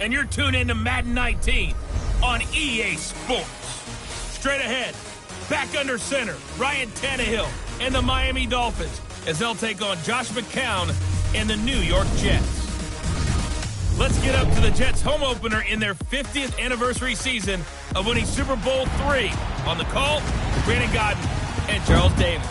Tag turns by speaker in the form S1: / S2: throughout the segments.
S1: and you're tuned into Madden 19 on EA Sports. Straight ahead, back under center, Ryan Tannehill and the Miami Dolphins as they'll take on Josh McCown and the New York Jets. Let's get up to the Jets' home opener in their 50th anniversary season of winning Super Bowl III. On the call, Brandon Godden and Charles Davis.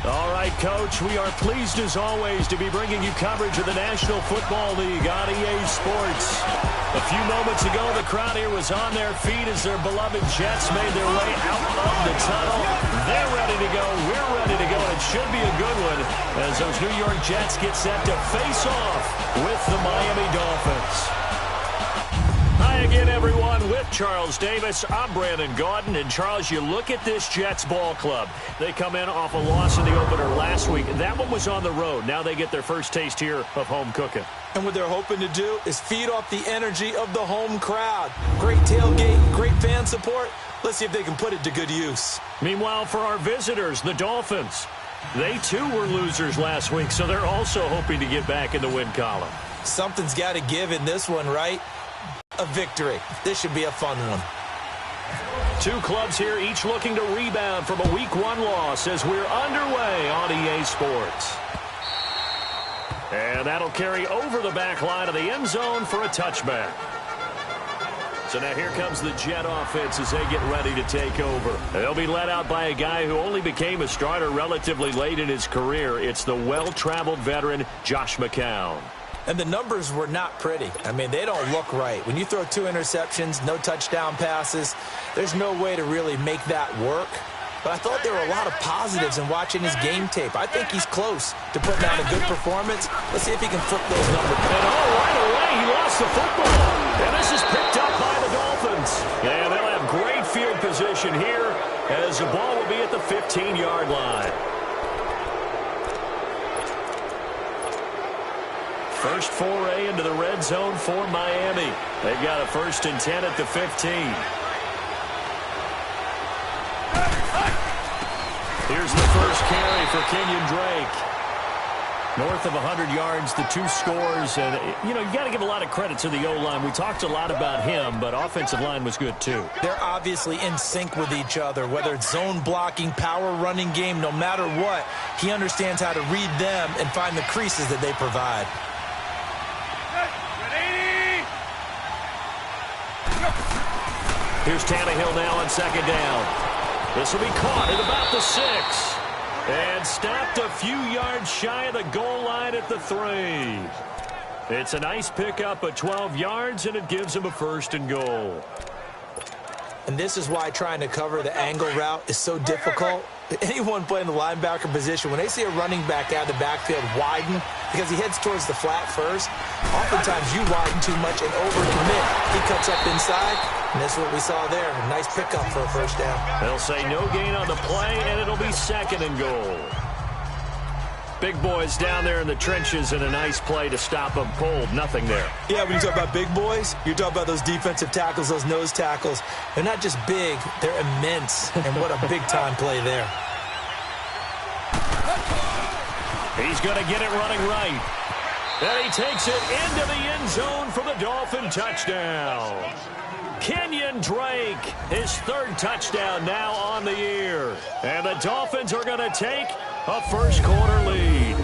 S2: All right, Coach, we are pleased as always to be bringing you coverage of the National Football League on EA Sports. A few moments ago, the crowd here was on their feet as their beloved Jets made their way out of the tunnel. They're ready to go. We're ready to go. And it should be a good one as those New York Jets get set to face off with the Miami Dolphins. Hi again, everyone. With Charles Davis, I'm Brandon Gaudin. And, Charles, you look at this Jets ball club. They come in off a loss in the opener last week. That one was on the road. Now they get their first taste here of home cooking.
S3: And what they're hoping to do is feed off the energy of the home crowd. Great tailgate, great fan support. Let's see if they can put it to good use.
S2: Meanwhile, for our visitors, the Dolphins, they too were losers last week, so they're also hoping to get back in the win column.
S3: Something's got to give in this one, right? A victory. This should be a fun one.
S2: Two clubs here, each looking to rebound from a Week 1 loss as we're underway on EA Sports. And that'll carry over the back line of the end zone for a touchback. So now here comes the Jet offense as they get ready to take over. They'll be led out by a guy who only became a starter relatively late in his career. It's the well-traveled veteran, Josh McCown.
S3: And the numbers were not pretty. I mean, they don't look right. When you throw 2 interceptions, no touchdown passes, there's no way to really make that work. But I thought there were a lot of positives in watching his game tape. I think he's close to putting out a good performance. Let's see if he can flip those numbers.
S2: And right away, he lost the football. And this is picked up by the Dolphins. And they'll have great field position here as the ball will be at the 15-yard line. First foray into the red zone for Miami. They've got a 1st and 10 at the 15. Here's the first carry for Kenyon Drake. North of 100 yards, the 2 scores. And, you got to give a lot of credit to the O-line. We talked a lot about him, but offensive line was good too.
S3: They're obviously in sync with each other, whether it's zone blocking, power running game, no matter what. He understands how to read them and find the creases that they provide.
S2: Here's Tannehill now on 2nd down. This will be caught at about the 6. And stopped a few yards shy of the goal line at the 3. It's a nice pickup of 12 yards, and it gives him a 1st and goal.
S3: And this is why trying to cover the angle route is so difficult. Anyone playing the linebacker position, when they see a running back out of the backfield widen because he heads towards the flat first, oftentimes you widen too much and overcommit. He cuts up inside, and that's what we saw there. A nice pickup for a 1st down.
S2: They'll say no gain on the play, and it'll be 2nd and goal. Big boys down there in the trenches, and a nice play to stop them cold. Nothing there.
S3: Yeah, when you talk about big boys, you're talking about those defensive tackles, those nose tackles. They're not just big, they're immense. And what a big-time play there.
S2: He's going to get it running right. And he takes it into the end zone for the Dolphin touchdown. Kenyon Drake, his 3rd touchdown now on the year. And the Dolphins are going to take a first-quarter lead.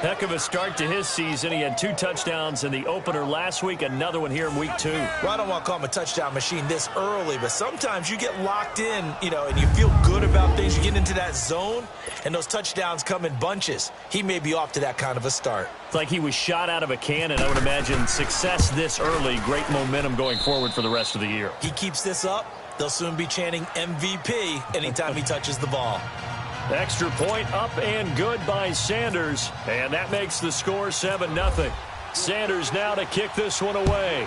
S2: Heck of a start to his season. He had 2 touchdowns in the opener last week, another one here in Week 2.
S3: Well, I don't want to call him a touchdown machine this early, but sometimes you get locked in, and you feel good about things. You get into that zone, and those touchdowns come in bunches. He may be off to that kind of a start.
S2: It's like he was shot out of a cannon. I would imagine success this early, great momentum going forward for the rest of the year.
S3: He keeps this up, they'll soon be chanting MVP anytime he touches the ball.
S2: Extra point up and good by Sanders, and that makes the score 7-0. Sanders now to kick this one away.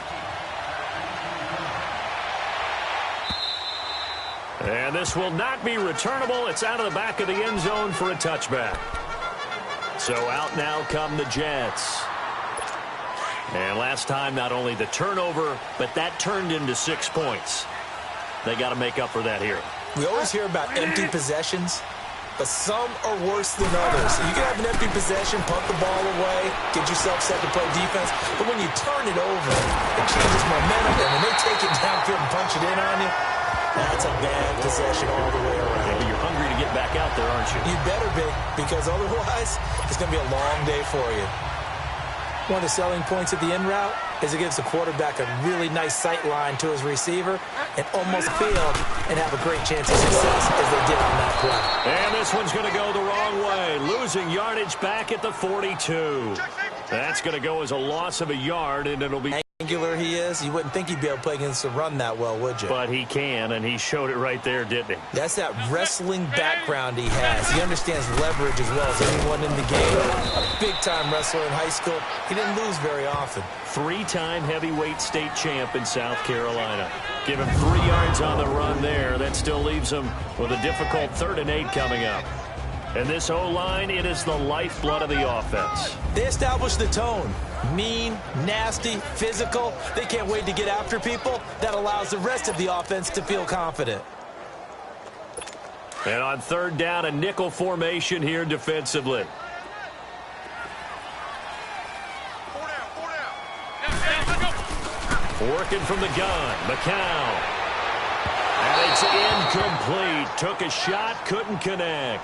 S2: And this will not be returnable. It's out of the back of the end zone for a touchback. So out now come the Jets. And last time, not only the turnover, but that turned into 6 points. They got to make up for that here.
S3: We always hear about empty possessions, but some are worse than others. You can have an empty possession, punt the ball away, get yourself set to play defense. But when you turn it over, it changes momentum, and when they take it downfield and punch it in on you, that's a bad possession all the way around.
S2: Yeah, but you're hungry to get back out there, aren't you?
S3: You better be, because otherwise, it's going to be a long day for you. One of the selling points of the in route is it gives the quarterback a really nice sight line to his receiver and almost field and have a great chance of success as they did on that play.
S2: And this one's going to go the wrong way, losing yardage back at the 42. That's going to go as a loss of a yard, and it'll be...
S3: Angular he is, you wouldn't think he'd be able to play against the run that well, would you?
S2: But he can, and he showed it right there, didn't he?
S3: That's that wrestling background he has. He understands leverage as well as anyone in the game. A big-time wrestler in high school. He didn't lose very often.
S2: Three-time heavyweight state champ in South Carolina. Give him 3 yards on the run there. That still leaves him with a difficult 3rd and 8 coming up. And this O-line, it is the lifeblood of the offense.
S3: They established the tone. Mean, nasty, physical. They can't wait to get after people. That allows the rest of the offense to feel confident.
S2: And on 3rd down, a nickel formation here defensively. Working from the gun, McCown. And it's incomplete. Took a shot, couldn't connect.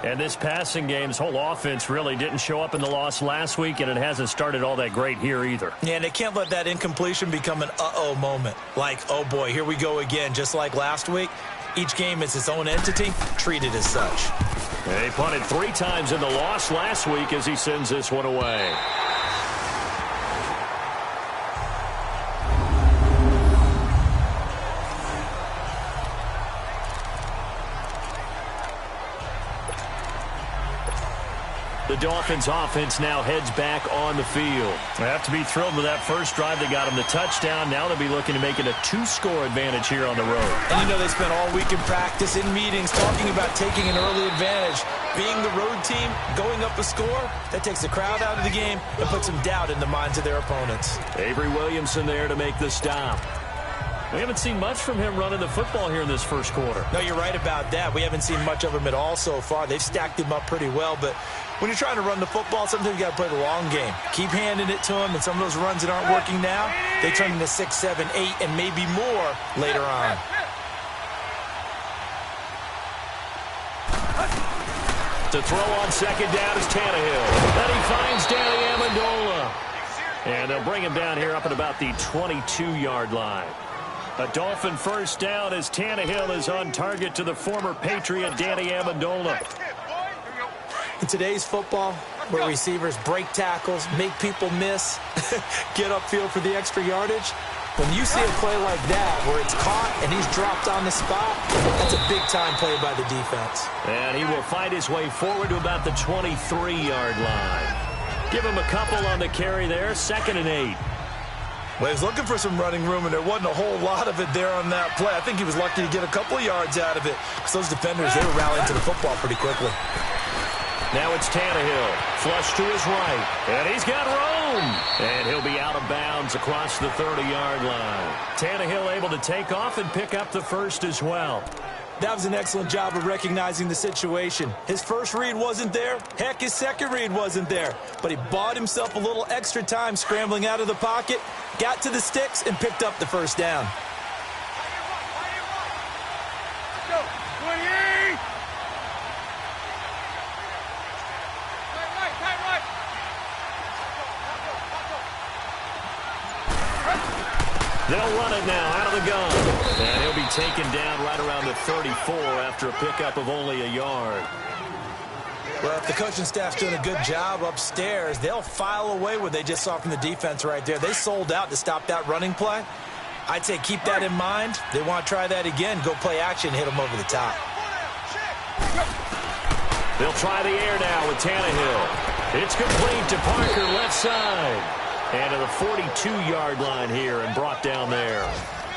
S2: And this passing game's whole offense really didn't show up in the loss last week, and it hasn't started all that great here either.
S3: Yeah, and they can't let that incompletion become an uh-oh moment. Like, oh boy, here we go again, just like last week. Each game is its own entity, treated as such.
S2: And he punted 3 times in the loss last week as he sends this one away. The Dolphins offense now heads back on the field. They have to be thrilled with that first drive. They got them the touchdown. Now they'll be looking to make it a 2-score advantage here on the road.
S3: And you know they spent all week in practice, in meetings, talking about taking an early advantage. Being the road team, going up a score, that takes the crowd out of the game and puts some doubt in the minds of their opponents.
S2: Avery Williamson there to make the stop. We haven't seen much from him running the football here in this first quarter.
S3: No, you're right about that. We haven't seen much of him at all so far. They've stacked him up pretty well, but when you're trying to run the football, sometimes you got to play the long game. Keep handing it to him, and some of those runs that aren't working now, they turn into 6, 7, 8, and maybe more later on.
S2: To throw on 2nd down is Tannehill. Then he finds Danny Amendola. And they'll bring him down here up at about the 22-yard line. A Dolphin first down as Tannehill is on target to the former Patriot Danny Amendola.
S3: In today's football, where receivers break tackles, make people miss, get upfield for the extra yardage, when you see a play like that where it's caught and he's dropped on the spot, that's a big-time play by the defense.
S2: And he will find his way forward to about the 23-yard line. Give him a couple on the carry there, 2nd and 8.
S3: Well, he was looking for some running room, and there wasn't a whole lot of it there on that play. I think he was lucky to get a couple of yards out of it, because those defenders, they were rallying to the football pretty quickly.
S2: Now it's Tannehill, flush to his right, and he's got room. And he'll be out of bounds across the 30-yard line. Tannehill able to take off and pick up the first as well.
S3: That was an excellent job of recognizing the situation. His first read wasn't there. Heck, his second read wasn't there. But he bought himself a little extra time scrambling out of the pocket, got to the sticks, and picked up the first down.
S2: They'll run it now out of the gun. And he'll be taken down right around the 34 after a pickup of only a yard.
S3: Well, if the coaching staff's doing a good job upstairs, they'll file away what they just saw from the defense right there. They sold out to stop that running play. I'd say keep that in mind. They want to try that again. Go play action, hit them over the top.
S2: They'll try the air now with Tannehill. It's complete to Parker, left side. And to the 42-yard line here and brought down there.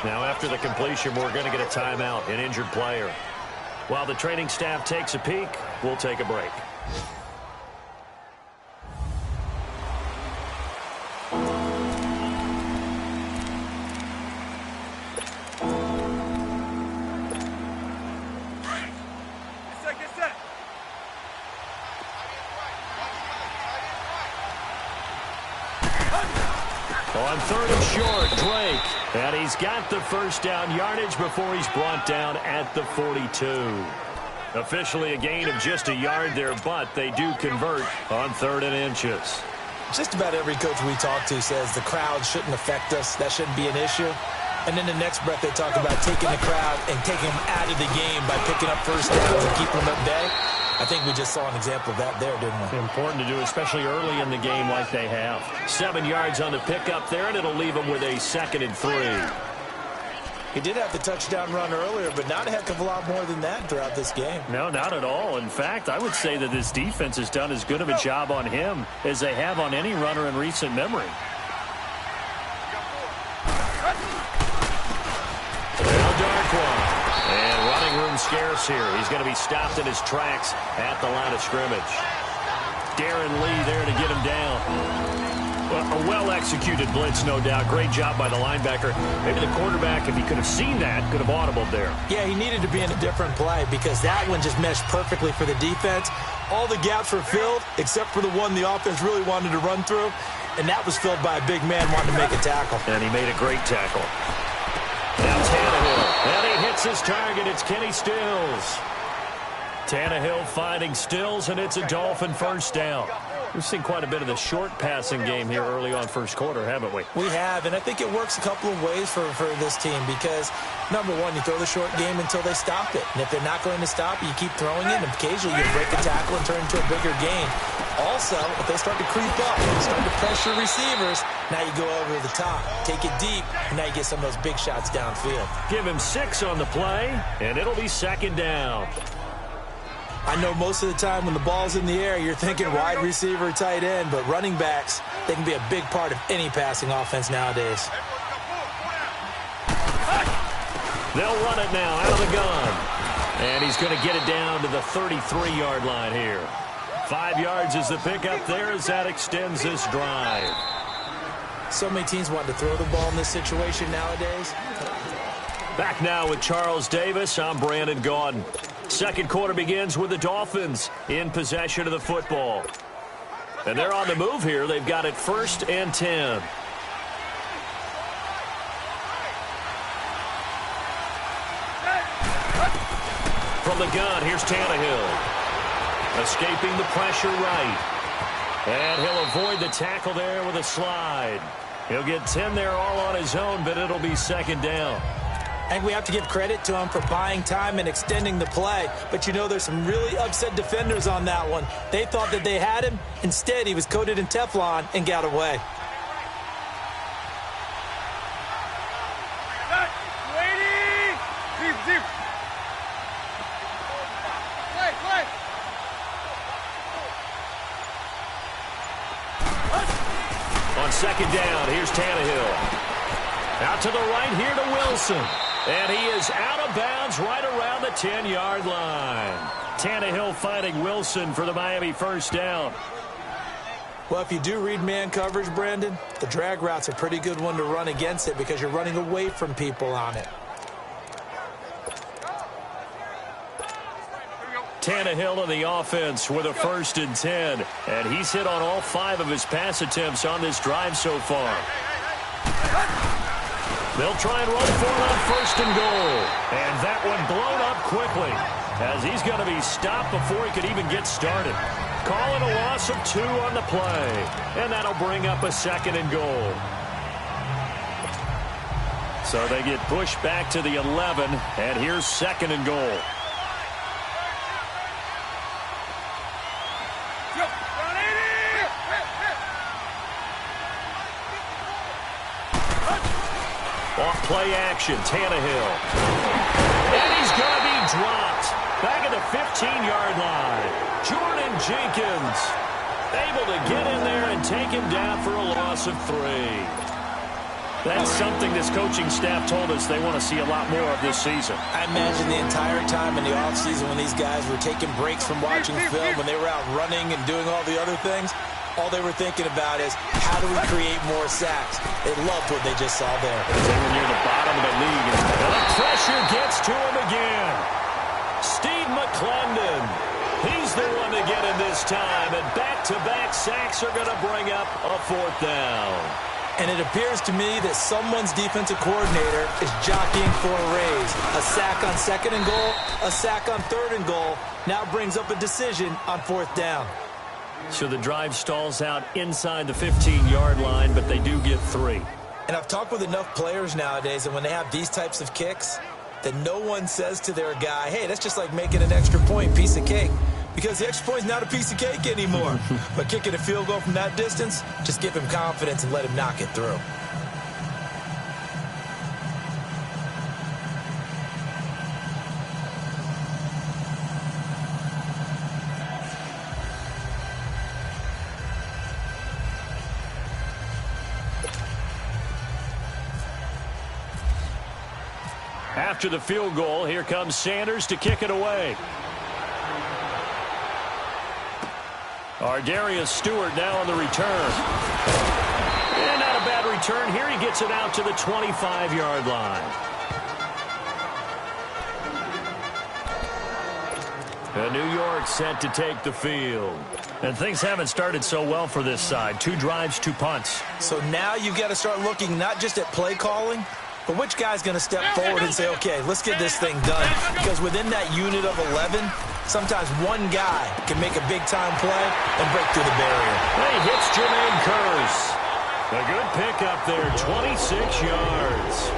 S2: Now after the completion, we're going to get a timeout, an injured player. While the training staff takes a peek, we'll take a break. On third and short, Drake. And he's got the first down yardage before he's brought down at the 42. Officially a gain of just a yard there, but they do convert on 3rd and inches.
S3: Just about every coach we talk to says the crowd shouldn't affect us. That shouldn't be an issue. And then the next breath they talk about taking the crowd and taking them out of the game by picking up first downs and keeping them at bay. I think we just saw an example of that there, didn't we?
S2: Important to do, especially early in the game like they have. 7 yards on the pickup there, and it'll leave them with a 2nd and 3.
S3: He did have the touchdown run earlier, but not a heck of a lot more than that throughout this game.
S2: No, not at all. In fact, I would say that this defense has done as good of a job on him as they have on any runner in recent memory. Now Darkwa. And running room scarce here. He's going to be stopped in his tracks at the line of scrimmage. Darren Lee there to get him down. Well, a well-executed blitz, no doubt. Great job by the linebacker. Maybe the quarterback, if he could have seen that, could have audibled there.
S3: Yeah, he needed to be in a different play because that one just meshed perfectly for the defense. All the gaps were filled except for the one the offense really wanted to run through, and that was filled by a big man wanting to make a tackle.
S2: And he made a great tackle. Now Tannehill. And he hits his target. It's Kenny Stills. Tannehill finding Stills, and it's a Dolphin first down. We've seen quite a bit of the short passing game here early on first quarter, haven't we?
S3: We have, and I think it works a couple of ways for this team because, number one, you throw the short game until they stop it. And if they're not going to stop it, you keep throwing it, and occasionally you break a tackle and turn it into a bigger gain. Also, if they start to creep up, start to pressure receivers, now you go over the top, take it deep, and now you get some of those big shots downfield.
S2: Give him 6 on the play, and it'll be 2nd down.
S3: I know most of the time when the ball's in the air, you're thinking wide receiver, tight end, but running backs, they can be a big part of any passing offense nowadays.
S2: They'll run it now out of the gun. And he's going to get it down to the 33-yard line here. 5 yards is the pickup there as that extends this drive.
S3: So many teams want to throw the ball in this situation nowadays.
S2: Back now with Charles Davis. I'm Brandon Gaudin. Second quarter begins with the Dolphins in possession of the football. And they're on the move here. They've got it 1st and 10. From the gun, here's Tannehill. Escaping the pressure right. And he'll avoid the tackle there with a slide. He'll get 10 there all on his own, but it'll be 2nd down.
S3: And we have to give credit to him for buying time and extending the play. But, you know, there's some really upset defenders on that one. They thought that they had him. Instead, he was coated in Teflon and got away.
S2: On 2nd down, here's Tannehill. Out to the right here to Wilson. And he is out of bounds right around the 10-yard line. Tannehill finding Wilson for the Miami first down.
S3: Well, if you do read man coverage, Brandon, the drag route's a pretty good one to run against it because you're running away from people on it.
S2: Tannehill on the offense with a 1st and 10. And he's hit on all 5 of his pass attempts on this drive so far. They'll try and run for it on 1st and goal. And that one blown up quickly as he's going to be stopped before he could even get started. Calling a loss of 2 on the play. And that'll bring up a 2nd and goal. So they get pushed back to the 11. And here's 2nd and goal. Off play action, Tannehill. And he's going to be dropped. Back at the 15-yard line. Jordan Jenkins able to get in there and take him down for a loss of 3. That's something this coaching staff told us they want to see a lot more of this season.
S3: I imagine the entire time in the offseason when these guys were taking breaks from watching film, when they were out running and doing all the other things, all they were thinking about is, how do we create more sacks? They loved what they just saw there.
S2: They were near the bottom of the league. And the pressure gets to him again. Steve McClendon. He's the one to get him this time. And back-to-back sacks are going to bring up a 4th down.
S3: And it appears to me that someone's defensive coordinator is jockeying for a raise. A sack on 2nd and goal, a sack on 3rd and goal. Now brings up a decision on 4th down.
S2: So the drive stalls out inside the 15-yard line, but they do get 3.
S3: And I've talked with enough players nowadays, and when they have these types of kicks, that no one says to their guy, hey, that's just like making an extra point, piece of cake. Because the extra point's not a piece of cake anymore. But kicking a field goal from that distance, just give him confidence and let him knock it through.
S2: After the field goal, here comes Sanders to kick it away. Darius Stewart now on the return. And not a bad return here. He gets it out to the 25-yard line. And New York set to take the field. And things haven't started so well for this side. 2 drives, 2 punts.
S3: So now you've got to start looking not just at play calling, but which guy's going to step forward and say, okay, let's get this thing done. Because within that unit of 11, sometimes one guy can make a big-time play and break through the barrier.
S2: He hits Jermaine Kearse. A good pickup there, 26 yards.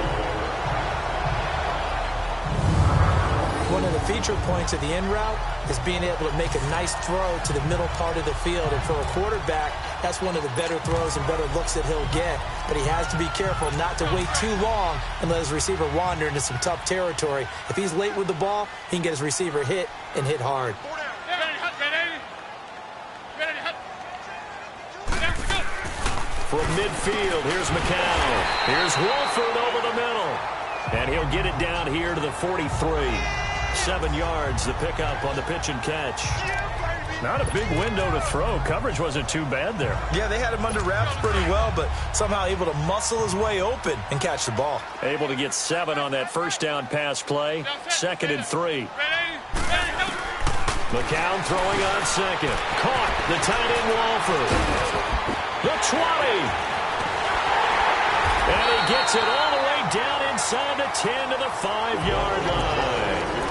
S3: One of the feature points of the in route is being able to make a nice throw to the middle part of the field. And for a quarterback, that's one of the better throws and better looks that he'll get. But he has to be careful not to wait too long and let his receiver wander into some tough territory. If he's late with the ball, he can get his receiver hit and hit hard.
S2: From midfield, here's McCown. Here's Wolford over the middle. And he'll get it down here to the 43. 7 yards, the pickup on the pitch and catch. Not a big window to throw. Coverage wasn't too bad there.
S3: Yeah, they had him under wraps pretty well, but somehow able to muscle his way open and catch the ball.
S2: Able to get 7 on that first down pass play. 2nd and 3. McCown throwing on 2nd. Caught. The tight end Wolford. The 20. And he gets it all the way down inside the 10 to the 5-yard line.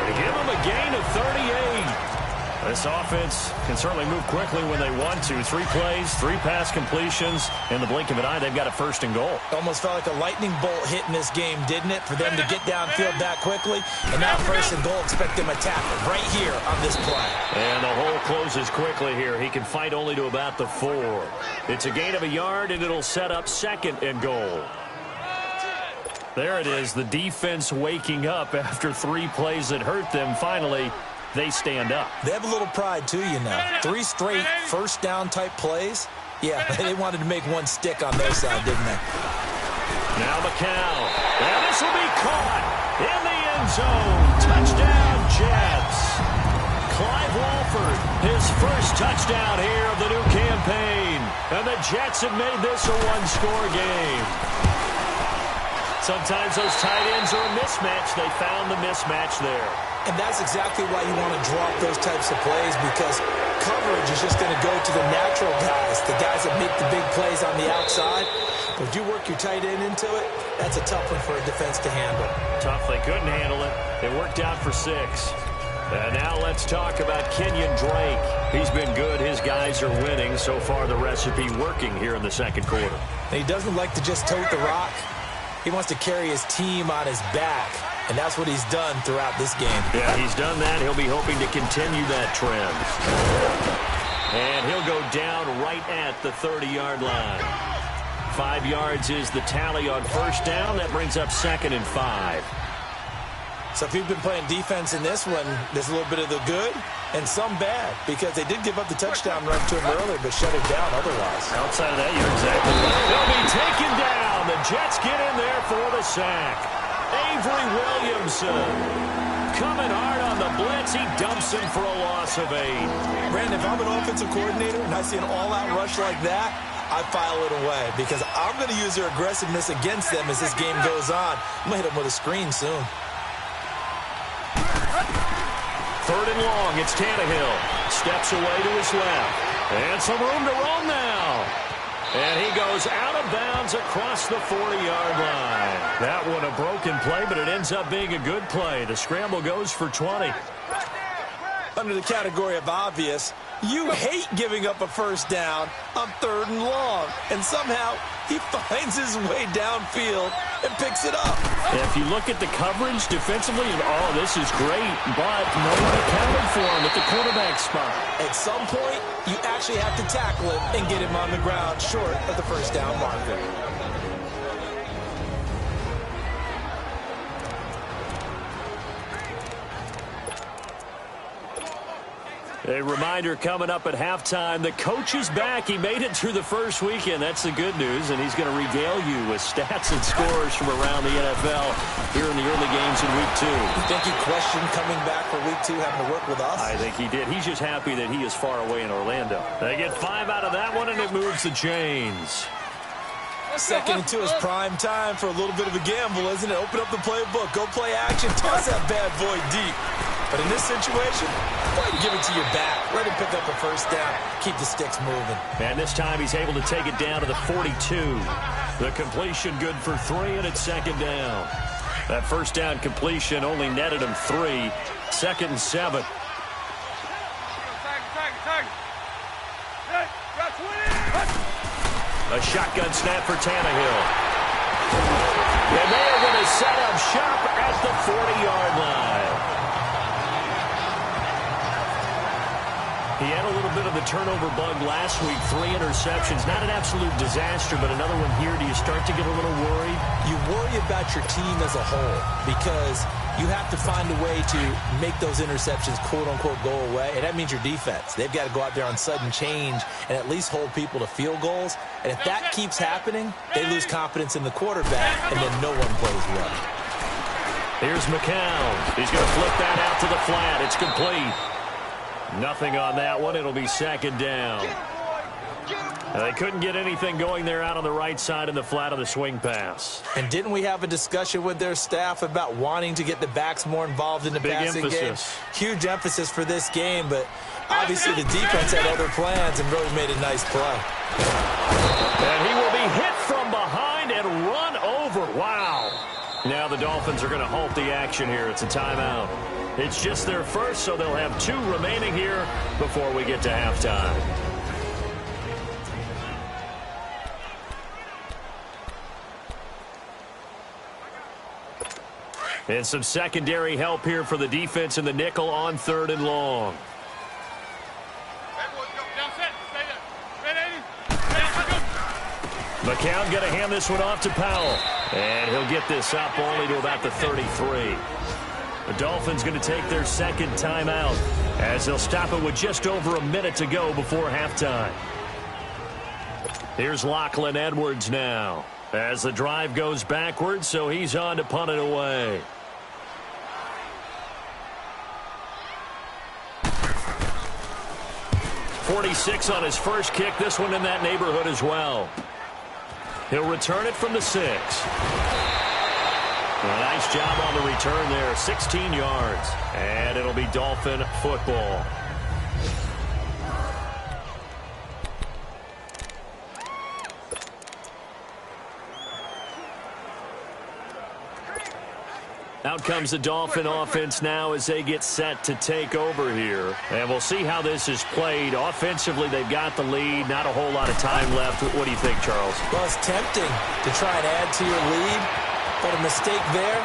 S2: They give him a gain of 38. This offense can certainly move quickly when they want to. 3 plays, 3 pass completions. In the blink of an eye, they've got a 1st and goal.
S3: Almost felt like a lightning bolt hit in this game, didn't it? For them to get downfield that quickly. And now 1st and goal, expect them to tap it right here on this play.
S2: And the hole closes quickly here. He can fight only to about the 4. It's a gain of a yard, and it'll set up 2nd and goal. There it is, the defense waking up after 3 plays that hurt them. Finally, they stand up.
S3: They have a little pride, too, you know. 3 straight first down type plays. Yeah, they wanted to make one stick on their side, didn't they?
S2: Now McCown. And this will be caught in the end zone. Touchdown, Jets. Clive Wolford, his first touchdown here of the new campaign. And the Jets have made this a 1-score game. Sometimes those tight ends are a mismatch. They found the mismatch there.
S3: And that's exactly why you want to drop those types of plays, because coverage is just going to go to the natural guys, the guys that make the big plays on the outside. But if you work your tight end into it, that's a tough one for a defense to handle.
S2: Tough. They couldn't handle it. It worked out for 6. And now let's talk about Kenyon Drake. He's been good. His guys are winning. So far, the recipe working here in the 2nd quarter.
S3: And he doesn't like to just tote the rock. He wants to carry his team on his back. And that's what he's done throughout this game.
S2: Yeah, he's done that. He'll be hoping to continue that trend. And he'll go down right at the 30-yard line. 5 yards is the tally on first down. That brings up 2nd and 5.
S3: So if you've been playing defense in this one, there's a little bit of the good and some bad, because they did give up the touchdown run to him earlier, but shut it down otherwise.
S2: Outside of that, you're exactly right. They'll be taken down. The Jets get in there for the sack. Avery Williamson coming hard on the blitz. He dumps him for a loss of 8.
S3: Brandon, if I'm an offensive coordinator and I see an all-out rush like that, I file it away, because I'm going to use their aggressiveness against them as this game goes on. I'm going to hit them with a screen soon.
S2: 3rd and long. It's Tannehill. Steps away to his left. And some room to roam now. And he he goes out of bounds across the 40-yard line. That one a broken play, but it ends up being a good play. The scramble goes for 20.
S3: Under the category of obvious, you hate giving up a first down on 3rd and long. And somehow he finds his way downfield and picks it up.
S2: If you look at the coverage defensively, oh, this is great, but no one accounted for him at the quarterback spot.
S3: At some point, you actually have to tackle him and get him on the ground short of the first down marker.
S2: A reminder coming up at halftime, the coach is back. He made it through the first weekend. That's the good news, and he's going to regale you with stats and scores from around the NFL here in the early games in Week 2.
S3: You think he questioned coming back for Week 2, having to work with us?
S2: I think he did. He's just happy that he is far away in Orlando. They get 5 out of that one, and it moves the chains.
S3: 2nd and 2 is prime time for a little bit of a gamble, isn't it? Open up the playbook, go play action, toss that bad boy deep. But in this situation, go ahead and give it to your back. Let him pick up a first down. Keep the sticks moving.
S2: And this time he's able to take it down to the 42. The completion good for 3, and it's 2nd down. That first down completion only netted him 3. 2nd and 7. A shotgun snap for Tannehill. And they are going to set up shop at the 40-yard line. He had a little bit of the turnover bug last week, 3 interceptions. Not an absolute disaster, but another one here. Do you start to get a little worried?
S3: You worry about your team as a whole because you have to find a way to make those interceptions, quote-unquote, go away, and that means your defense. They've got to go out there on sudden change and at least hold people to field goals. And if that keeps happening, they lose confidence in the quarterback, and then no one plays well.
S2: Here's McCown. He's going to flip that out to the flat. It's complete. Nothing on that one. It'll be 2nd down. They couldn't get anything going there out on the right side in the flat of the swing pass.
S3: And didn't we have a discussion with their staff about wanting to get the backs more involved in the passing game? Huge emphasis for this game, but obviously the defense had other plans and really made a nice play.
S2: And he will be hit from behind and run over. Wow. Now the Dolphins are going to halt the action here. It's a timeout. It's just their first, so they'll have 2 remaining here before we get to halftime. And some secondary help here for the defense in the nickel on 3rd and long. McCown going to hand this one off to Powell. And he'll get this up only to about the 33. The Dolphins going to take their 2nd timeout as they'll stop it with just over a minute to go before halftime. Here's Lachlan Edwards now as the drive goes backwards, so he's on to punt it away. .46 on his first kick. This one in that neighborhood as well. He'll return it from the 6. A nice job on the return there, 16 yards. And it'll be Dolphin football. Out comes the Dolphin offense now as they get set to take over here. And we'll see how this is played. Offensively, they've got the lead. Not a whole lot of time left. What do you think, Charles?
S3: Well, it's tempting to try and add to your lead, but a mistake there,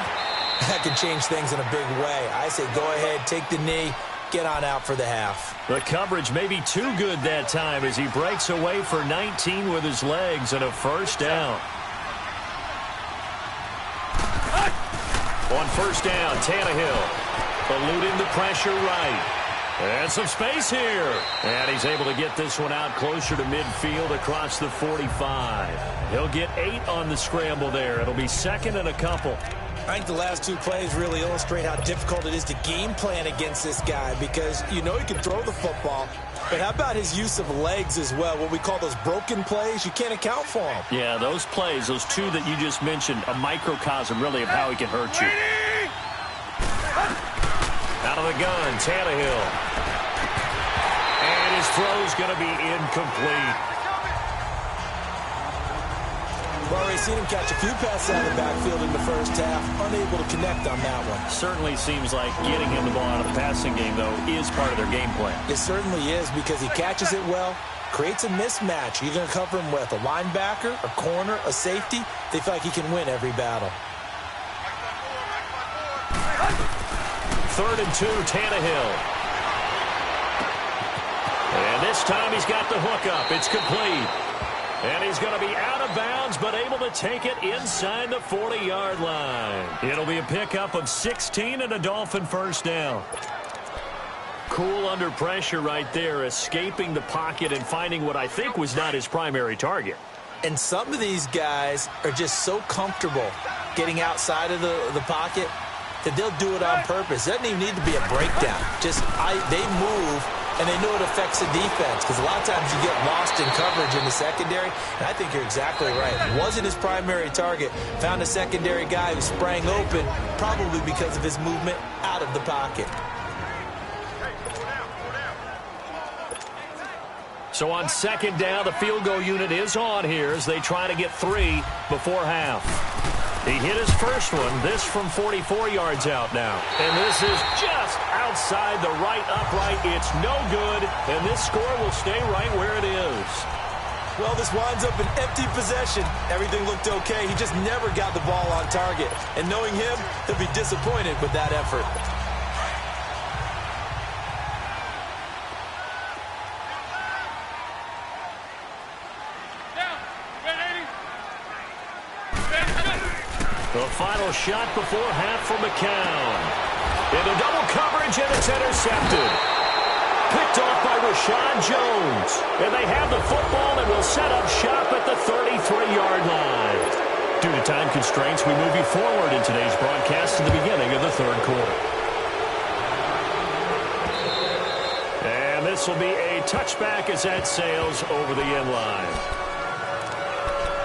S3: that could change things in a big way. I say go ahead, take the knee, get on out for the half.
S2: The coverage may be too good that time as he breaks away for 19 with his legs and a first down. On first down, Tannehill eluding the pressure right. And some space here. And he's able to get this one out closer to midfield across the 45. He'll get 8 on the scramble there. It'll be 2nd and a couple.
S3: I think the last 2 plays really illustrate how difficult it is to game plan against this guy because you know he can throw the football. But how about his use of legs as well? What we call those broken plays, you can't account for them.
S2: Yeah, those plays, those 2 that you just mentioned, a microcosm really of how he can hurt you. Out of the gun, Tannehill. And his throw's going to be incomplete.
S3: We've seen him catch a few passes out of the backfield in the first half, unable to connect on that one.
S2: Certainly seems like getting him the ball out of the passing game, though, is part of their game plan.
S3: It certainly is, because he catches it well, creates a mismatch. You're going to cover him with a linebacker, a corner, a safety. They feel like he can win every battle.
S2: 3rd and 2, Tannehill. And this time he's got the hook up. It's complete. And he's going to be out of bounds, but able to take it inside the 40-yard line. It'll be a pickup of 16 and a Dolphin first down. Cool under pressure right there, escaping the pocket and finding what I think was not his primary target.
S3: And some of these guys are just so comfortable getting outside of the pocket that they'll do it on purpose. It doesn't even need to be a breakdown. They move, and they know it affects the defense, because a lot of times you get lost in coverage in the secondary, and I think you're exactly right. Wasn't his primary target. Found a secondary guy who sprang open, probably because of his movement out of the pocket.
S2: So on 2nd down, the field goal unit is on here as they try to get 3 before half. He hit his first one, this from 44 yards out now. And this is just outside the right upright. It's no good, and this score will stay right where it is.
S3: Well, this winds up an empty possession. Everything looked okay. He just never got the ball on target. And knowing him, he'll be disappointed with that effort.
S2: The final shot before half for McCown. Into double coverage, and it's intercepted. Picked off by Rashawn Jones. And they have the football and will set up shop at the 33-yard line. Due to time constraints, we move you forward in today's broadcast to the beginning of the 3rd quarter. And this will be a touchback as that sails over the end line.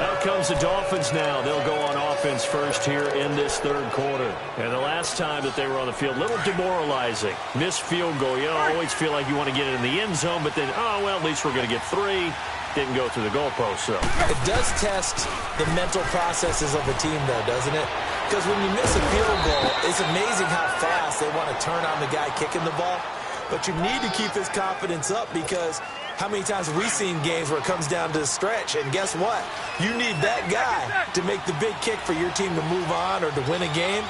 S2: Out comes the Dolphins now. They'll go on offense first here in this 3rd quarter. And the last time that they were on the field, a little demoralizing. Missed field goal. You always feel like you want to get it in the end zone, but then, oh, well, at least we're going to get 3. Didn't go through the goalpost, so.
S3: It does test the mental processes of a team, though, doesn't it? Because when you miss a field goal, it's amazing how fast they want to turn on the guy kicking the ball. But you need to keep his confidence up, because how many times have we seen games where it comes down to the stretch, and guess what? You need that guy to make the big kick for your team to move on or to win a game.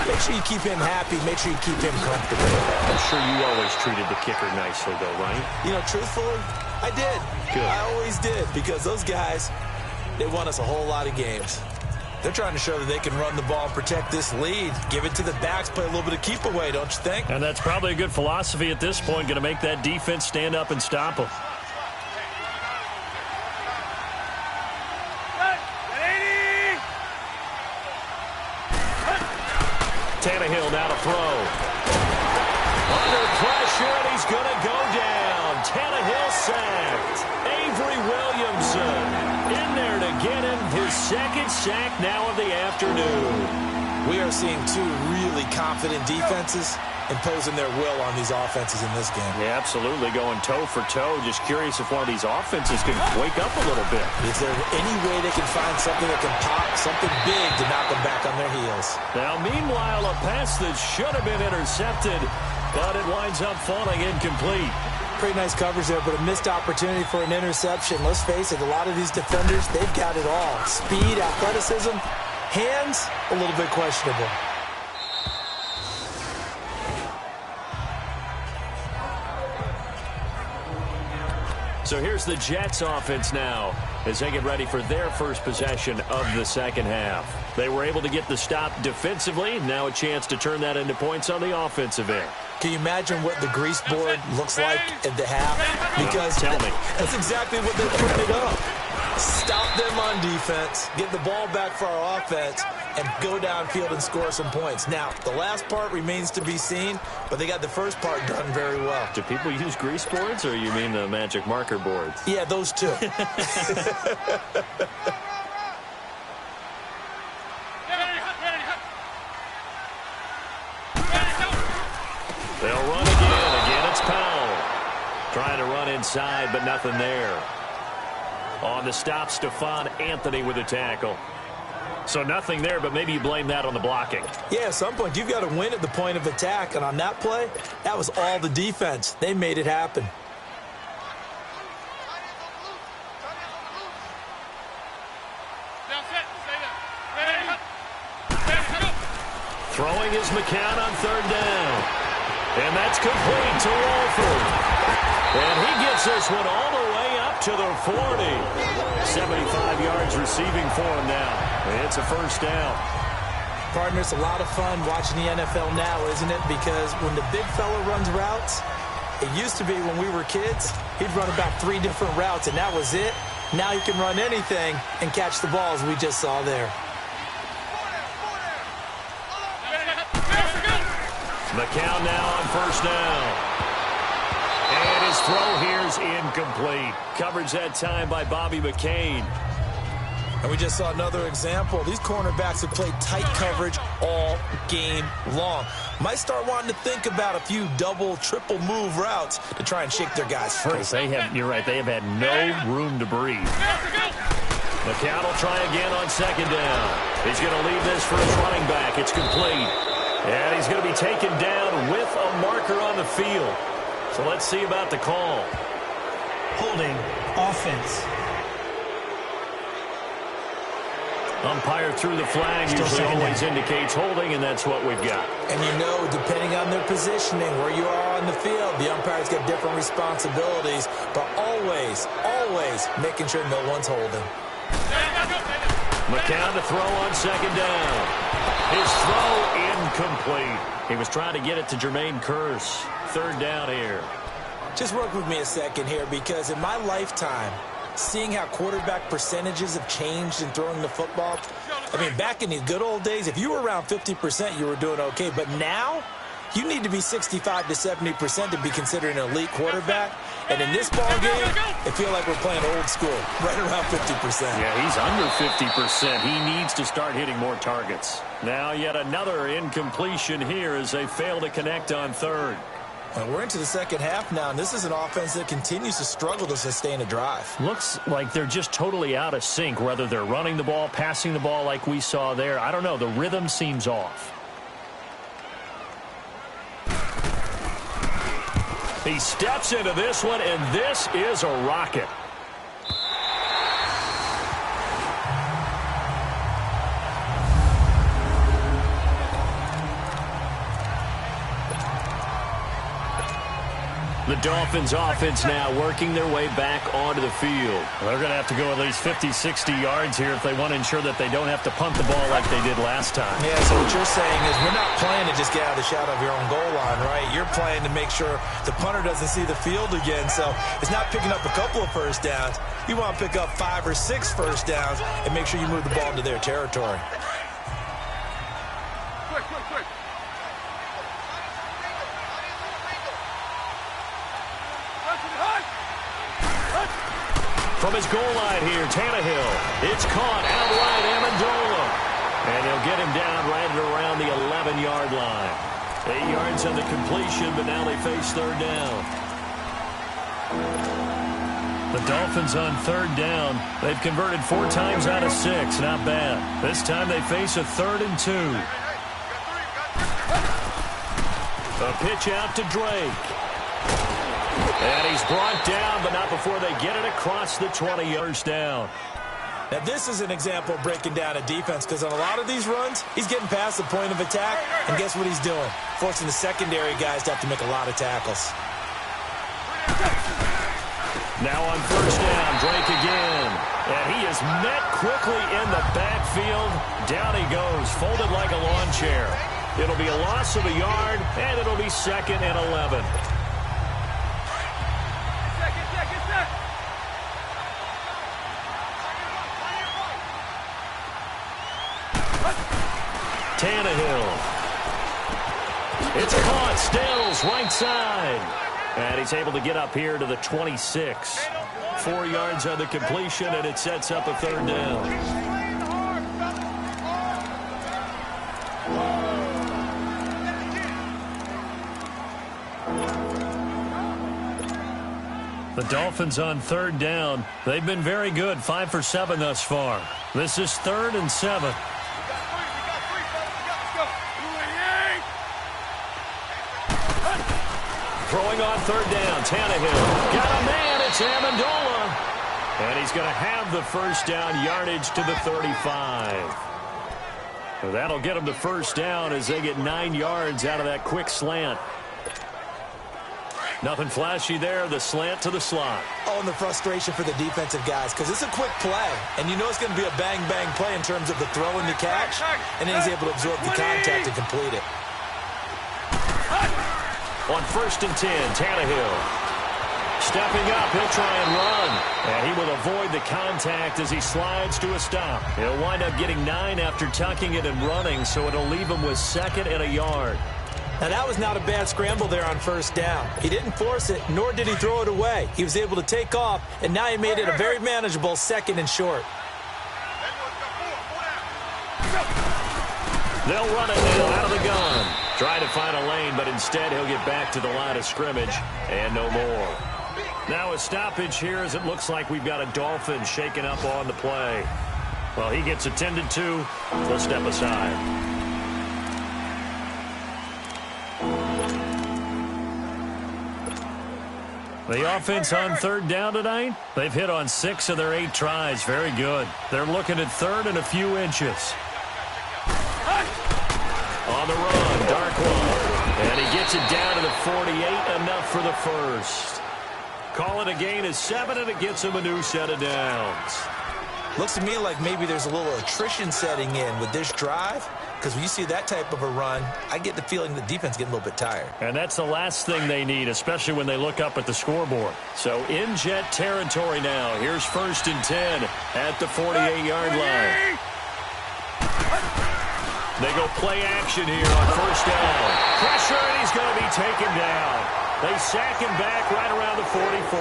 S3: Make sure you keep him happy. Make sure you keep him comfortable.
S2: I'm sure you always treated the kicker nicely, though, right?
S3: You know, truthfully, I did.
S2: Good.
S3: I always did, because those guys, they won us a whole lot of games. They're trying to show that they can run the ball and protect this lead. Give it to the backs, play a little bit of keep away, don't you think?
S2: And that's probably a good philosophy at this point, going to make that defense stand up and stop them. Tannehill now to throw. Under pressure, and he's going to go down. Tannehill sacked. Avery Williamson in there to get him his 2nd sack now of the afternoon.
S3: We are seeing 2 really confident defenses imposing their will on these offenses in this game.
S2: Yeah, absolutely, going toe for toe. Just curious if one of these offenses can wake up a little bit.
S3: Is there any way they can find something that can pop, something big to knock them back on their heels?
S2: Now, meanwhile, a pass that should have been intercepted, but it winds up falling incomplete.
S3: Pretty nice coverage there, but a missed opportunity for an interception. Let's face it, a lot of these defenders, they've got it all. Speed, athleticism, hands, a little bit questionable.
S2: So here's the Jets offense now as they get ready for their first possession of the 2nd half. They were able to get the stop defensively. Now a chance to turn that into points on the offensive end.
S3: Can you imagine what the grease board looks like at the half? Because
S2: tell me.
S3: That's exactly what they printed up. Stop them on defense, get the ball back for our offense, and go downfield and score some points. Now, the last part remains to be seen, but they got the first part done very well.
S2: Do people use grease boards, or you mean the magic marker boards?
S3: Yeah, those 2.
S2: They'll run again. Again, it's Powell. Trying to run inside, but nothing there. On the stop, Stephon Anthony with a tackle. So nothing there, but maybe you blame that on the blocking.
S3: Yeah, at some point, you've got to win at the point of attack. And on that play, that was all the defense. They made it happen.
S2: Throwing is McCown on third down. And that's complete to Walford. And he gets this one all the way up to the 40. 75 yards receiving for him now. It's a first down.
S3: Partner, it's a lot of fun watching the NFL now, isn't it? Because when the big fella runs routes, it used to be when we were kids, he'd run about 3 different routes, and that was it. Now he can run anything and catch the balls we just saw there.
S2: McCown now on first down. And his throw here is incomplete. Coverage that time by Bobby McCain.
S3: And we just saw another example. These cornerbacks have played tight coverage all game long. Might start wanting to think about a few double, triple move routes to try and shake their guys free.
S2: You're right, they have had no room to breathe. McCown will try again on second down. He's going to leave this for his running back. It's complete. And he's going to be taken down with a marker on the field. So let's see about the call.
S4: Holding offense.
S2: Umpire through the flag usually always indicates holding, and that's what we've got.
S3: And you know, depending on their positioning, where you are on the field, the umpire's got different responsibilities, but always, always making sure no one's holding.
S2: McCown to throw on second down. His throw incomplete. He was trying to get it to Jermaine Kearse. Third down here.
S3: Just work with me a second here, because in my lifetime, seeing how quarterback percentages have changed in throwing the football, I mean, back in the good old days, if you were around 50%, you were doing okay. But now, you need to be 65 to 70% to be considered an elite quarterback. And in this ball game, it feels like we're playing old school, right around 50%.
S2: Yeah, he's under 50%. He needs to start hitting more targets. Now yet another incompletion here as they fail to connect on third.
S3: Well, we're into the second half now, and this is an offense that continues to struggle to sustain a drive.
S2: Looks like they're just totally out of sync, whether they're running the ball, passing the ball like we saw there. I don't know. The rhythm seems off. He steps into this one, and this is a rocket. The Dolphins offense now working their way back onto the field. They're going to have to go at least 50, 60 yards here if they want to ensure that they don't have to punt the ball like they did last time.
S3: Yeah, so what you're saying is we're not playing to just get out of the shadow of your own goal line, right? You're playing to make sure the punter doesn't see the field again. So it's not picking up a couple of first downs. You want to pick up 5 or 6 first downs and make sure you move the ball into their territory.
S5: Quick.
S2: From his goal line here, Tannehill. It's caught outright, Amendola. And he'll get him down right at around the 11-yard line. 8 yards on the completion, but now they face third down. The Dolphins on third down. They've converted 4 times out of 6. Not bad. This time they face a 3rd and 2. A pitch out to Drake. And he's brought down, but not before they get it across the 20 yards down.
S3: Now, this is an example of breaking down a defense, because on a lot of these runs, he's getting past the point of attack, and guess what he's doing? Forcing the secondary guys to have to make a lot of tackles.
S2: Now on first down, Drake again. And he is met quickly in the backfield. Down he goes, folded like a lawn chair. It'll be a loss of a yard, and it'll be 2nd and 11. Tannehill. It's caught. Stills right side. And he's able to get up here to the 26. 4 yards on the completion, and it sets up a 3rd down. The The Dolphins on third down. They've been very good, 5 for 7 thus far. This is 3rd and 7. Throwing on third down, Tannehill. Got a man, it's Amendola. And he's going to have the first down, yardage to the 35. So that'll get him the first down as they get 9 yards out of that quick slant. Nothing flashy there, the slant to the slot.
S3: Oh, and the frustration for the defensive guys, because it's a quick play, and you know it's going to be a bang-bang play in terms of the throw and the catch, and then he's able to absorb the contact and complete it.
S2: On 1st and 10, Tannehill. Stepping up, he'll try and run. And he will avoid the contact as he slides to a stop. He'll wind up getting 9 after tucking it and running, so it'll leave him with 2nd and a yard.
S3: Now, that was not a bad scramble there on 1st down. He didn't force it, nor did he throw it away. He was able to take off, and now he made it a very manageable 2nd and short.
S2: They'll run it now out of the gun. Try to find a lane, but instead he'll get back to the line of scrimmage and no more. Now a stoppage here as it looks like we've got a Dolphin shaken up on the play. Well, he gets attended to. We'll step aside. The offense on third down tonight, they've hit on 6 of their 8 tries. Very good. They're looking at 3rd and a few inches. On the run, Darkwa. And he gets it down to the 48, enough for the first. Call it a gain of 7, and it gets him a new set of downs.
S3: Looks to me like maybe there's a little attrition setting in with this drive, because when you see that type of a run, I get the feeling the defense getting a little bit tired.
S2: And that's the last thing they need, especially when they look up at the scoreboard. So in jet territory now. Here's 1st and 10 at the 48-yard line. They go play action here on 1st down. Pressure, and he's going to be taken down. They sack him back right around the 44.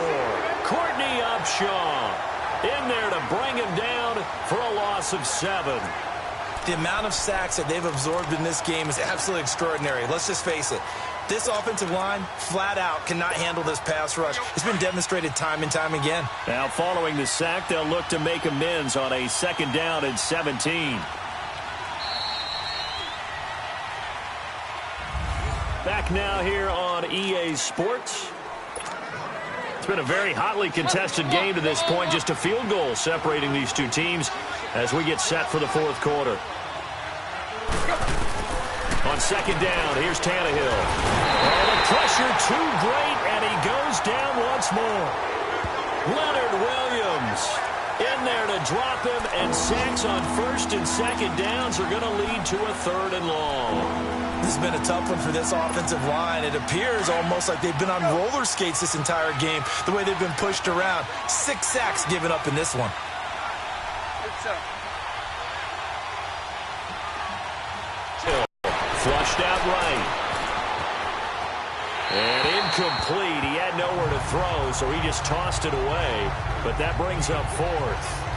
S2: Courtney Upshaw in there to bring him down for a loss of 7.
S3: The amount of sacks that they've absorbed in this game is absolutely extraordinary. Let's just face it. This offensive line, flat out, cannot handle this pass rush. It's been demonstrated time and time again.
S2: Now, following the sack, they'll look to make amends on a 2nd down and 17. Back now here on EA Sports. It's been a very hotly contested game to this point. Just a field goal separating these two teams as we get set for the 4th quarter. On 2nd down, here's Tannehill. Oh, the pressure too great, and he goes down once more. Leonard Williams in there to drop him, and sacks on 1st and 2nd downs are going to lead to a 3rd and long.
S3: This has been a tough one for this offensive line. It appears almost like they've been on roller skates this entire game, the way they've been pushed around. 6 sacks given up in this one.
S2: Flushed out right. And incomplete. He had nowhere to throw, so he just tossed it away. But that brings up 4th.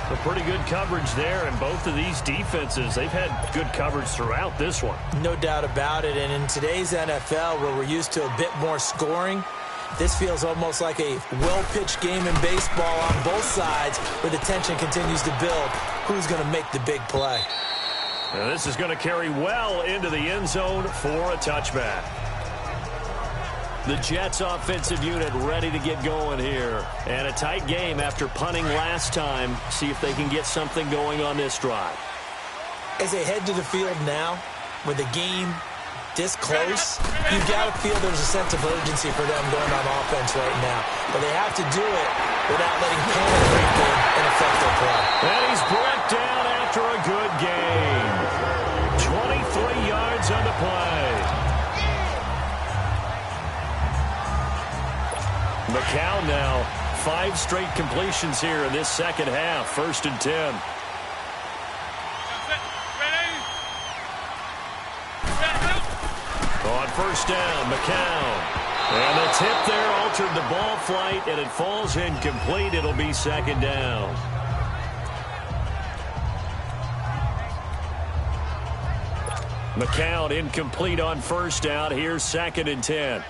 S2: A pretty good coverage there, and both of these defenses, they've had good coverage throughout this one.
S3: No doubt about it, and in today's NFL, where we're used to a bit more scoring, this feels almost like a well-pitched game in baseball on both sides, where the tension continues to build. Who's going to make the big play?
S2: And this is going to carry well into the end zone for a touchback. The Jets offensive unit ready to get going here. And a tight game after punting last time. See if they can get something going on this drive.
S3: As they head to the field now, with the game this close, you've got to feel there's a sense of urgency for them going on offense right now. But they have to do it without letting panic creep in and affect their play.
S2: And he's brought down after a good game. 23 yards on the play. McCown now, 5 straight completions here in this second half. 1st and 10. On 1st down, McCown. And the tip there altered the ball flight, and it falls incomplete. It'll be 2nd down. McCown incomplete on 1st down. Here's 2nd and 10.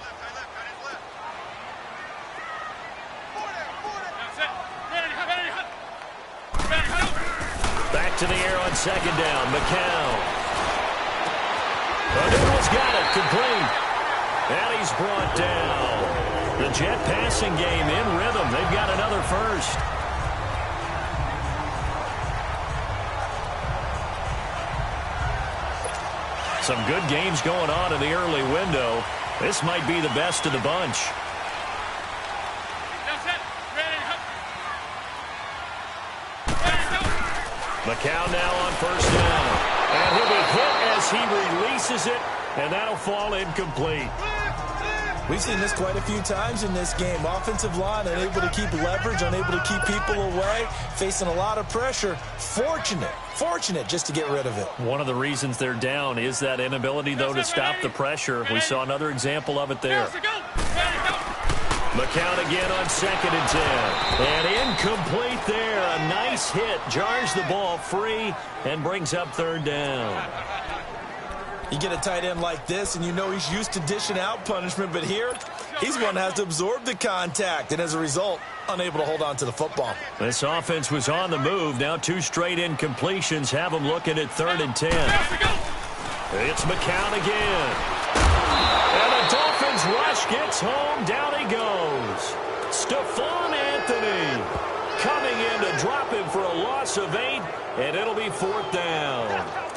S2: back to the air on second down. McCown. O'Neill's got it. Complete. And he's brought down. The Jet passing game in rhythm. They've got another first. Some good games going on in the early window. This might be the best of the bunch. McCown now on first down. And he'll be hit as he releases it, and that'll fall incomplete.
S3: We've seen this quite a few times in this game. Offensive line unable to keep leverage, unable to keep people away, facing a lot of pressure. Fortunate just to get rid of it.
S2: One of the reasons they're down is that inability, though, to stop the pressure. We saw another example of it there. McCown again on 2nd and 10. And incomplete there. A nice hit. Jars the ball free and brings up 3rd down.
S3: You get a tight end like this, and you know he's used to dishing out punishment, but here, he's one that has to absorb the contact, and as a result, unable to hold on to the football.
S2: This offense was on the move. Now 2 straight incompletions have them looking at 3rd and 10. It's McCown again. And the Dolphins rush gets home. Down he goes. Stephon Anthony coming in to drop him for a loss of 8, and it'll be 4th down.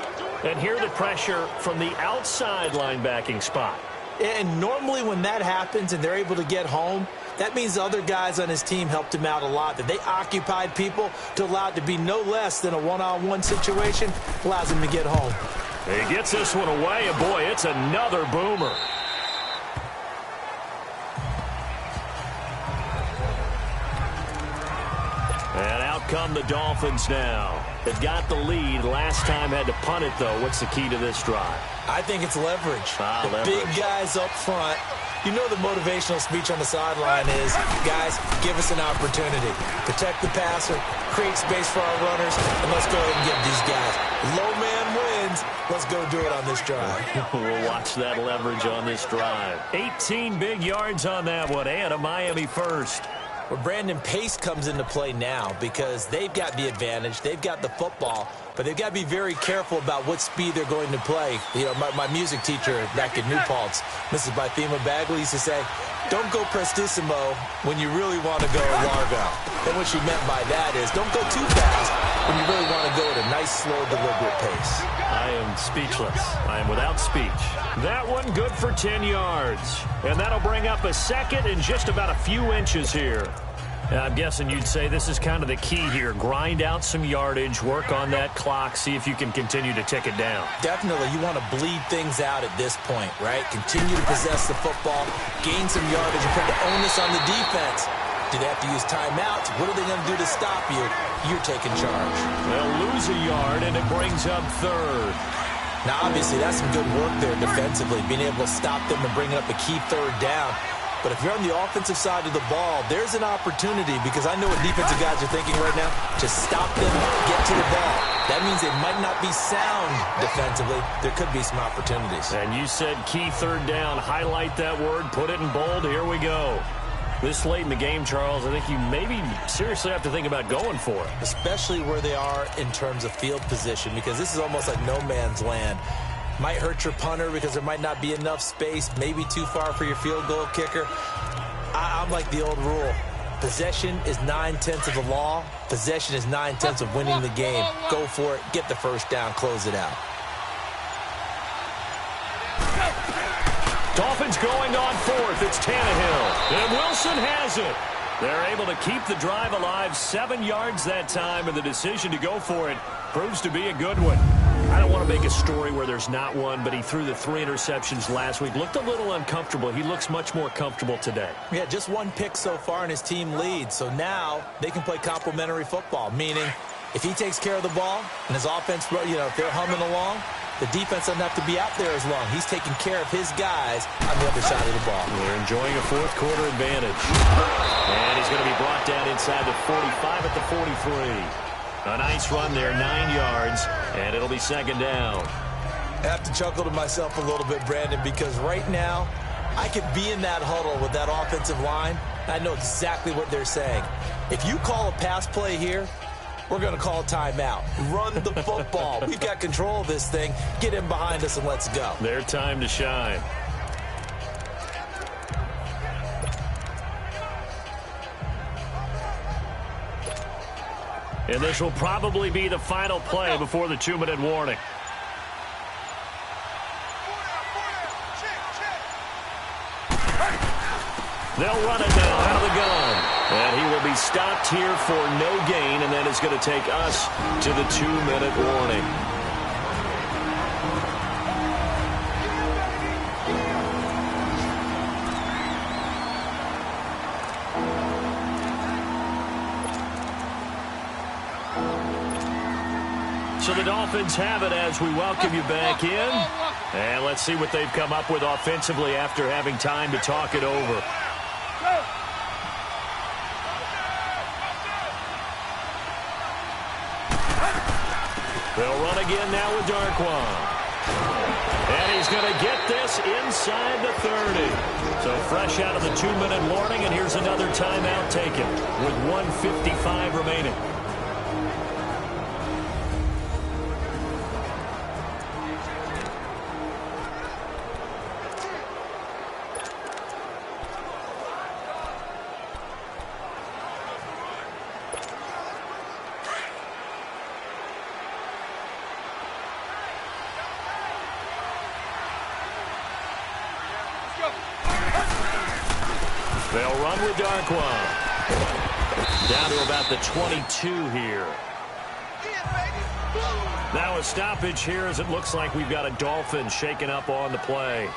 S2: And here the pressure from the outside linebacking spot.
S3: And normally when that happens and they're able to get home, that means the other guys on his team helped him out a lot. That they occupied people to allow it to be no less than a one-on-one situation, allows him to get home.
S2: He gets this one away, and boy, it's another boomer. And out come the Dolphins now. They've got the lead. Last time had to punt it, though. What's the key to this drive?
S3: I think it's leverage.
S2: Leverage.
S3: Big guys up front. You know the motivational speech on the sideline is, guys, give us an opportunity. Protect the passer, create space for our runners, and let's go ahead and give these guys. Low man wins. Let's go do it on this drive.
S2: We'll watch that leverage on this drive. 18 big yards on that one, and a Miami first.
S3: Well, Brandon, pace comes into play now because they've got the advantage. They've got the football, but they've got to be very careful about what speed they're going to play. You know, my music teacher back at New Paltz, Mrs. Bythema Bagley, used to say, don't go prestissimo when you really want to go largo. And what she meant by that is don't go too fast when you really want to go at a nice, slow, deliberate pace.
S2: I am speechless. I am without speech. That one good for 10 yards. And that'll bring up a second and just about a few inches here. I'm guessing you'd say this is kind of the key here. Grind out some yardage, work on that clock, see if you can continue to tick it down.
S3: Definitely. You want to bleed things out at this point, right? Continue to possess the football, gain some yardage, and put the onus on the defense. Do they have to use timeouts? What are they going to do to stop you? You're taking charge.
S2: They'll lose a yard, and it brings up 3rd.
S3: Now, obviously, that's some good work there defensively, being able to stop them and bringing up a key 3rd down. But if you're on the offensive side of the ball, there's an opportunity because I know what defensive guys are thinking right now. Just stop them, get to the ball. That means they might not be sound defensively. There could be some opportunities.
S2: And you said key 3rd down. Highlight that word, put it in bold. Here we go. This late in the game, Charles, I think you maybe seriously have to think about going for it.
S3: Especially where they are in terms of field position, because this is almost like no man's land. Might hurt your punter because there might not be enough space, maybe too far for your field goal kicker. I'm like the old rule. Possession is 9/10 of the law. Possession is 9/10 of winning the game. Go for it, get the first down, close it out.
S2: Dolphins going on 4th. It's Tannehill. And Wilson has it. They're able to keep the drive alive. 7 yards that time, and the decision to go for it proves to be a good one. I don't want to make a story where there's not one, but he threw the 3 interceptions last week. Looked a little uncomfortable. He looks much more comfortable today.
S3: Yeah, just 1 pick so far, and his team leads. So now they can play complementary football, meaning if he takes care of the ball and his offense, you know, if they're humming along, the defense doesn't have to be out there as long. He's taking care of his guys on the other side of the ball.
S2: They're enjoying a 4th quarter advantage. And he's going to be brought down inside the 45 at the 43. A nice run there, 9 yards, and it'll be 2nd down.
S3: I have to chuckle to myself a little bit, Brandon, because right now I could be in that huddle with that offensive line. I know exactly what they're saying. If you call a pass play here, we're going to call a timeout. Run the football. We've got control of this thing. Get in behind us and let's go.
S2: Their time to shine. And this will probably be the final play before the 2-minute warning. They'll run it now out of the gun. And he will be stopped here for no gain, and that is going to take us to the 2-minute warning. So the Dolphins have it as we welcome you back in. And let's see what they've come up with offensively after having time to talk it over. They'll run again now with Darquan. And he's going to get this inside the 30. So fresh out of the 2-minute warning, and here's another timeout taken with 1:55 remaining. They'll run with Darquan. Down to about the 22 here. Now a stoppage here as it looks like we've got a Dolphin shaken up on the play.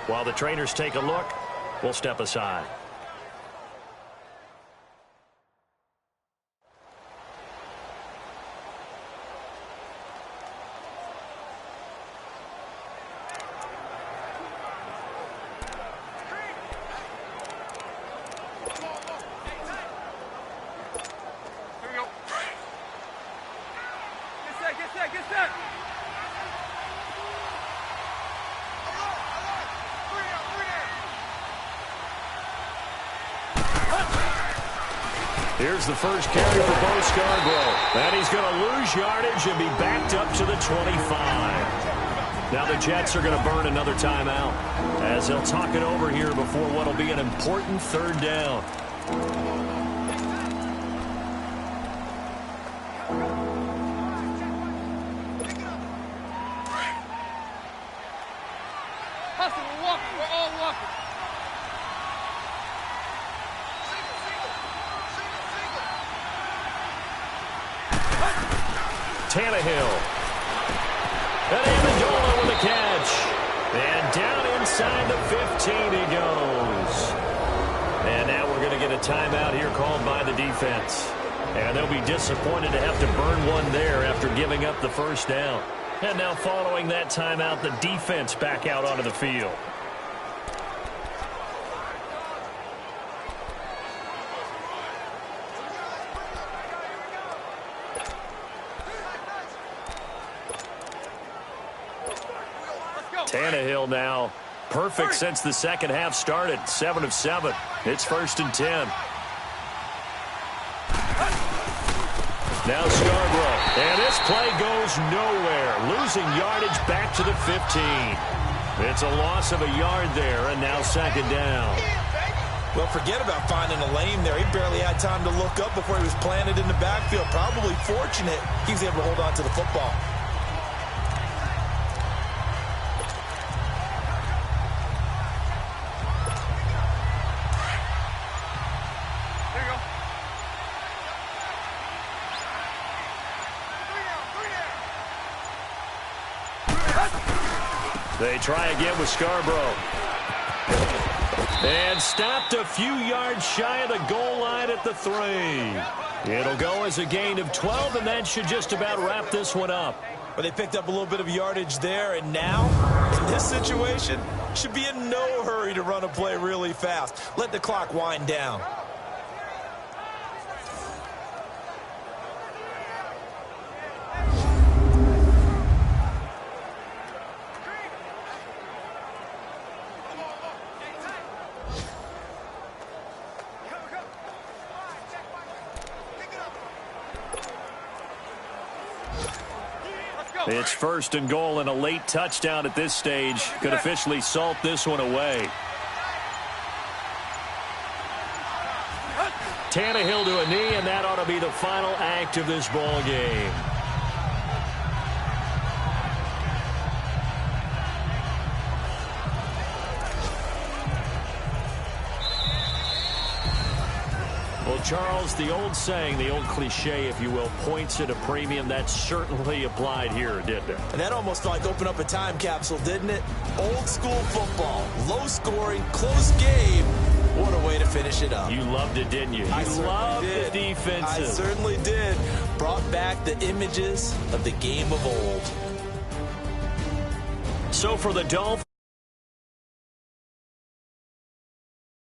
S2: While the trainers take a look, we'll step aside. Here's the first carry for Bo Scarborough. And he's going to lose yardage and be backed up to the 25. Now the Jets are going to burn another timeout as they'll talk it over here before what will be an important third down.
S5: We're all walking.
S2: Tannehill. And Amendola with a catch. And down inside the 15 he goes. And now we're going to get a timeout here called by the defense. And they'll be disappointed to have to burn one there after giving up the first down. And now following that timeout, the defense back out onto the field. Tannehill now perfect since the second half started. 7 of 7. It's 1st and 10. Now Scarborough. And this play goes nowhere. Losing yardage back to the 15. It's a loss of a yard there, and now 2nd down.
S3: Well, forget about finding a lane there. He barely had time to look up before he was planted in the backfield. Probably fortunate he was able to hold on to the football.
S2: They try again with Scarborough. And stopped a few yards shy of the goal line at the 3. It'll go as a gain of 12, and that should just about wrap this one up.
S3: Well, they picked up a little bit of yardage there, and now, in this situation, should be in no hurry to run a play really fast. Let the clock wind down.
S2: It's first and goal, and a late touchdown at this stage could officially salt this one away. Tannehill to a knee, and that ought to be the final act of this ball game. Well, Charles, the old saying, the old cliche, if you will, points at a premium, that certainly applied here, didn't it?
S3: And that almost like opened up a time capsule, didn't it? Old school football, low scoring, close game. What a way to finish it up.
S2: You loved it, didn't you? You loved the defensive.
S3: I certainly did. Brought back the images of the game of old.
S2: So for the Dolphins,